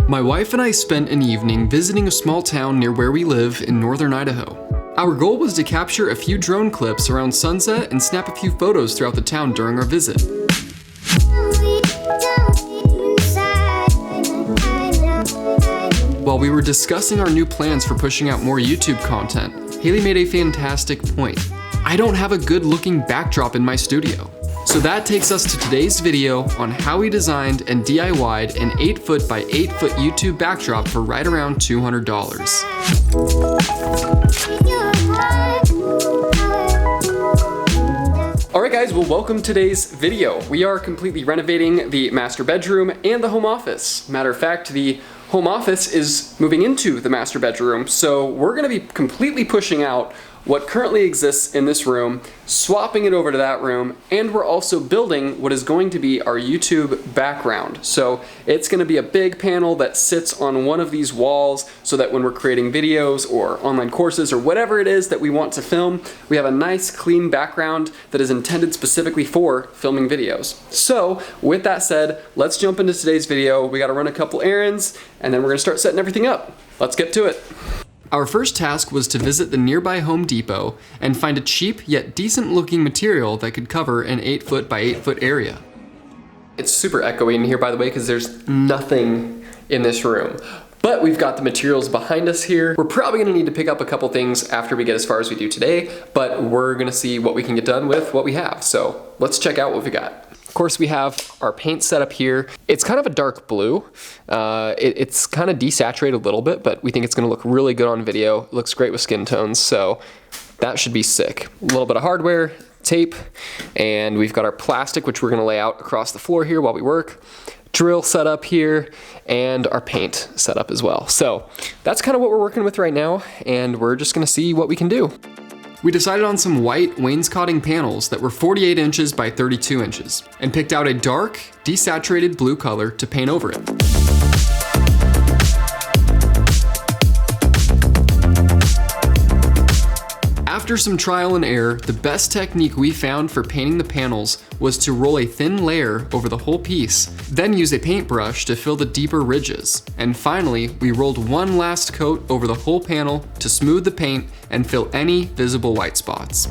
My wife and I spent an evening visiting a small town near where we live in northern Idaho. Our goal was to capture a few drone clips around sunset and snap a few photos throughout the town during our visit. While we were discussing our new plans for pushing out more YouTube content, Haley made a fantastic point. I don't have a good-looking backdrop in my studio. So that takes us to today's video on how we designed and DIY'd an 8-foot by 8-foot YouTube backdrop for right around $200. Alright guys, well welcome to today's video. We are completely renovating the master bedroom and the home office. Matter of fact, the home office is moving into the master bedroom, so we're gonna be completely pushing out what currently exists in this room, swapping it over to that room, and we're also building what is going to be our YouTube background. So it's gonna be a big panel that sits on one of these walls so that when we're creating videos or online courses or whatever it is that we want to film, we have a nice clean background that is intended specifically for filming videos. So with that said, let's jump into today's video. We gotta run a couple errands and then we're gonna start setting everything up. Let's get to it. Our first task was to visit the nearby Home Depot and find a cheap yet decent looking material that could cover an 8-foot by 8-foot area. It's super echoey in here, by the way, because there's nothing in this room. But we've got the materials behind us here. We're probably gonna need to pick up a couple things after we get as far as we do today, but we're gonna see what we can get done with what we have. So let's check out what we got. Of course, we have our paint set up here. It's kind of a dark blue. It's kind of desaturated a little bit, but we think it's gonna look really good on video. It looks great with skin tones, so that should be sick. A little bit of hardware, tape, and we've got our plastic, which we're gonna lay out across the floor here while we work. Drill set up here, and our paint set up as well. So that's kind of what we're working with right now, and we're just gonna see what we can do. We decided on some white wainscoting panels that were 48 inches by 32 inches and picked out a dark, desaturated blue color to paint over it. After some trial and error, the best technique we found for painting the panels was to roll a thin layer over the whole piece, then use a paintbrush to fill the deeper ridges. And finally, we rolled one last coat over the whole panel to smooth the paint and fill any visible white spots.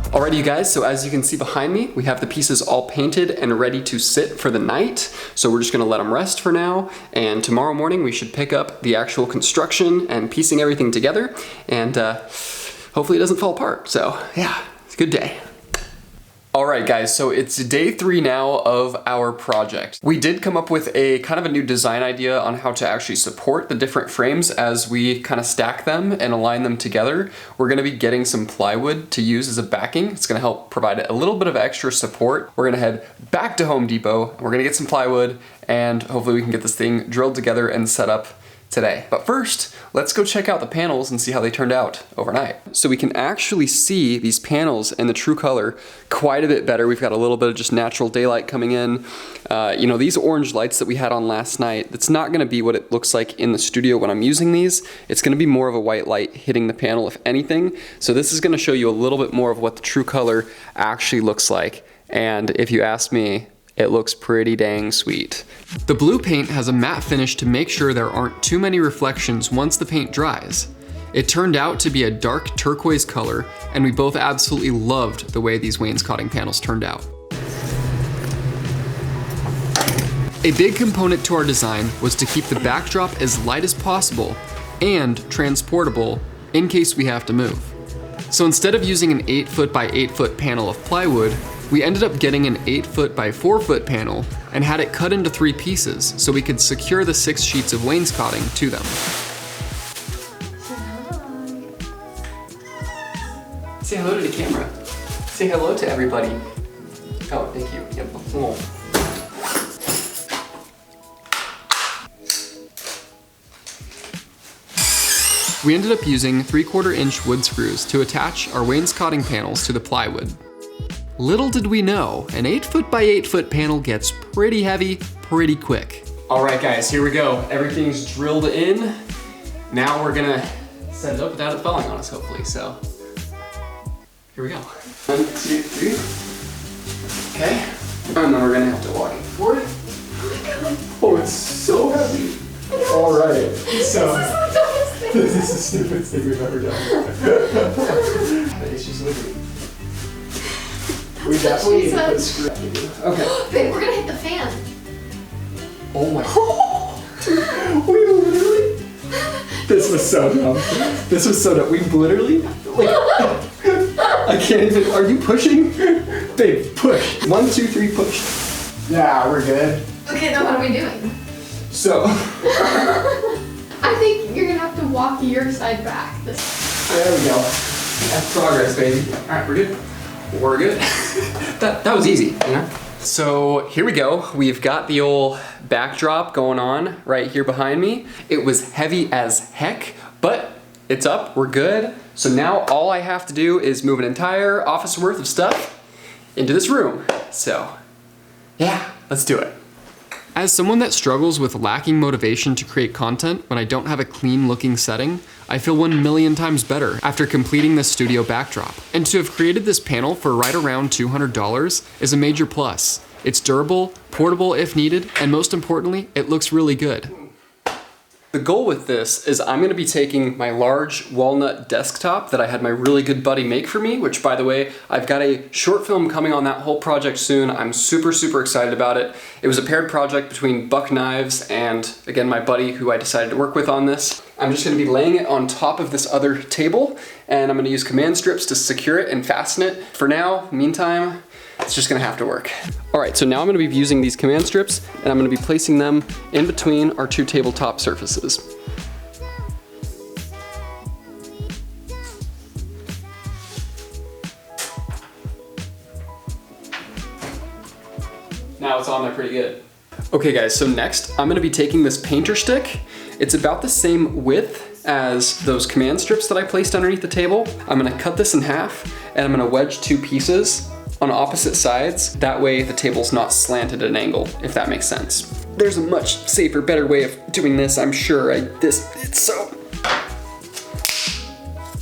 Alrighty you guys, so as you can see behind me, we have the pieces all painted and ready to sit for the night. So we're just gonna let them rest for now, and tomorrow morning we should pick up the actual construction and piecing everything together, and hopefully it doesn't fall apart. So yeah, it's a good day. Alright guys, so it's day 3 now of our project. We did come up with a kind of a new design idea on how to actually support the different frames as we kind of stack them and align them together. We're going to be getting some plywood to use as a backing. It's going to help provide a little bit of extra support. We're going to head back to Home Depot. We're going to get some plywood and hopefully we can get this thing drilled together and set up today. But first, let's go check out the panels and see how they turned out overnight. So we can actually see these panels in the true color quite a bit better. We've got a little bit of just natural daylight coming in. You know, these orange lights that we had on last night, that's not gonna be what it looks like in the studio when I'm using these. It's gonna be more of a white light hitting the panel if anything. So this is gonna show you a little bit more of what the true color actually looks like. And if you ask me, it looks pretty dang sweet. The blue paint has a matte finish to make sure there aren't too many reflections once the paint dries. It turned out to be a dark turquoise color, and we both absolutely loved the way these wainscoting panels turned out. A big component to our design was to keep the backdrop as light as possible and transportable in case we have to move. So instead of using an 8-foot by 8-foot panel of plywood, we ended up getting an 8-foot by 4-foot panel and had it cut into 3 pieces so we could secure the 6 sheets of wainscoting to them. Say hello to the camera. Say hello to everybody. Oh, thank you. Yep. Oh. We ended up using 3/4 inch wood screws to attach our wainscoting panels to the plywood. Little did we know, an 8 by 8 panel gets pretty heavy pretty quick. All right guys, here we go. Everything's drilled in. Now we're gonna set it up without it falling on us, hopefully, so. Here we go. 1, 2, 3. Okay. And then we're gonna have to walk it forward. Oh, it's so heavy. All right, so. This is the stupidest thing we've ever done. It's just wiggly. We definitely need to put a screw. Okay. Babe, we're gonna hit the fan. Oh my. We literally. This was so dumb. This was so dumb. We literally. Like, I can't even. Are you pushing? Babe, push. 1, 2, 3, push. Yeah, we're good. Okay, then what are we doing? So. I think you're gonna have to walk your side back. There we go. That's progress, baby. All right, we're good. We're good. that was easy, you know? So here we go. We've got the old backdrop going on right here behind me. It was heavy as heck, but it's up, we're good. So now all I have to do is move an entire office worth of stuff into this room. So yeah, let's do it. As someone that struggles with lacking motivation to create content when I don't have a clean looking setting, I feel 1,000,000 times better after completing this studio backdrop. And to have created this panel for right around $200 is a major plus. It's durable, portable if needed, and most importantly, it looks really good. The goal with this is I'm gonna be taking my large walnut desktop that I had my really good buddy make for me, which by the way, I've got a short film coming on that whole project soon. I'm super, super excited about it. It was a paired project between Buck Knives and, again, my buddy who I decided to work with on this. I'm just gonna be laying it on top of this other table, and I'm gonna use command strips to secure it and fasten it. For now, meantime, it's just gonna have to work. All right, so now I'm gonna be using these command strips and I'm gonna be placing them in between our two tabletop surfaces. Now it's on there pretty good. Okay guys, so next I'm gonna be taking this painter stick. It's about the same width as those command strips that I placed underneath the table. I'm gonna cut this in half and I'm gonna wedge 2 pieces on opposite sides. That way the table's not slanted at an angle, if that makes sense. There's a much safer, better way of doing this, I'm sure. It's so...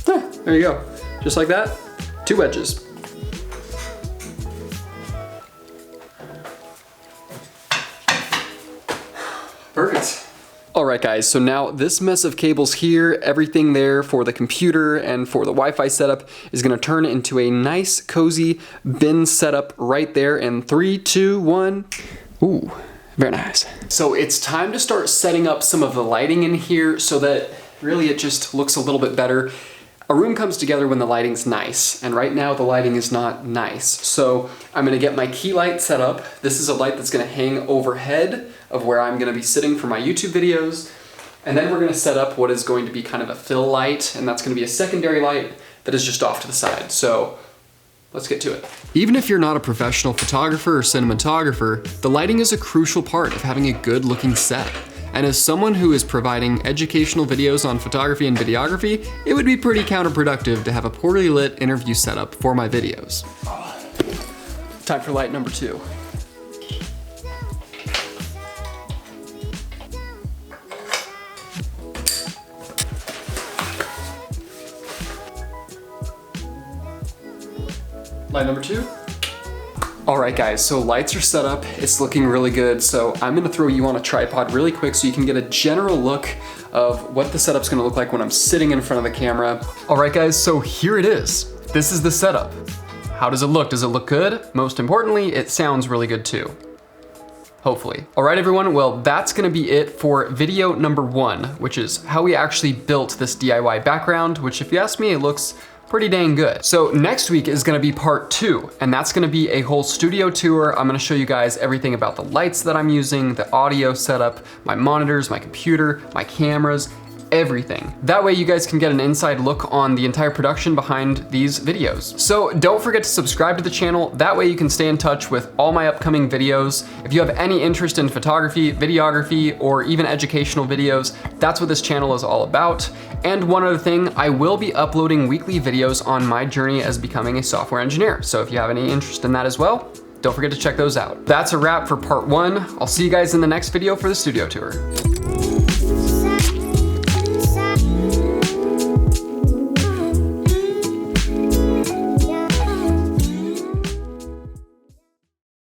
there you go. Just like that, 2 wedges. Perfect. All right guys, so now this mess of cables here, everything there for the computer and for the Wi-Fi setup is gonna turn into a nice cozy bin setup right there in 3, 2, 1. Ooh, very nice. So it's time to start setting up some of the lighting in here so that really it just looks a little bit better. A room comes together when the lighting's nice, and right now the lighting is not nice. So I'm gonna get my key light set up. This is a light that's gonna hang overhead of where I'm gonna be sitting for my YouTube videos. And then we're gonna set up what is going to be kind of a fill light, and that's gonna be a secondary light that is just off to the side. So let's get to it. Even if you're not a professional photographer or cinematographer, the lighting is a crucial part of having a good looking set. And as someone who is providing educational videos on photography and videography, it would be pretty counterproductive to have a poorly lit interview setup for my videos. Time for light number 2. Light number 2. All right guys, so lights are set up, it's looking really good, so I'm gonna throw you on a tripod really quick so you can get a general look of what the setup's gonna look like when I'm sitting in front of the camera. All right guys, so here it is. This is the setup. How does it look? Does it look good? Most importantly, it sounds really good too. Hopefully. All right everyone, well that's gonna be it for video number 1, which is how we actually built this DIY background, which if you ask me, it looks pretty dang good. So next week is gonna be part 2, and that's gonna be a whole studio tour. I'm gonna show you guys everything about the lights that I'm using, the audio setup, my monitors, my computer, my cameras, everything. That way you guys can get an inside look on the entire production behind these videos. So don't forget to subscribe to the channel. That way you can stay in touch with all my upcoming videos. If you have any interest in photography, videography, or even educational videos, that's what this channel is all about. And one other thing, I will be uploading weekly videos on my journey as becoming a software engineer. So if you have any interest in that as well, don't forget to check those out. That's a wrap for part 1. I'll see you guys in the next video for the studio tour.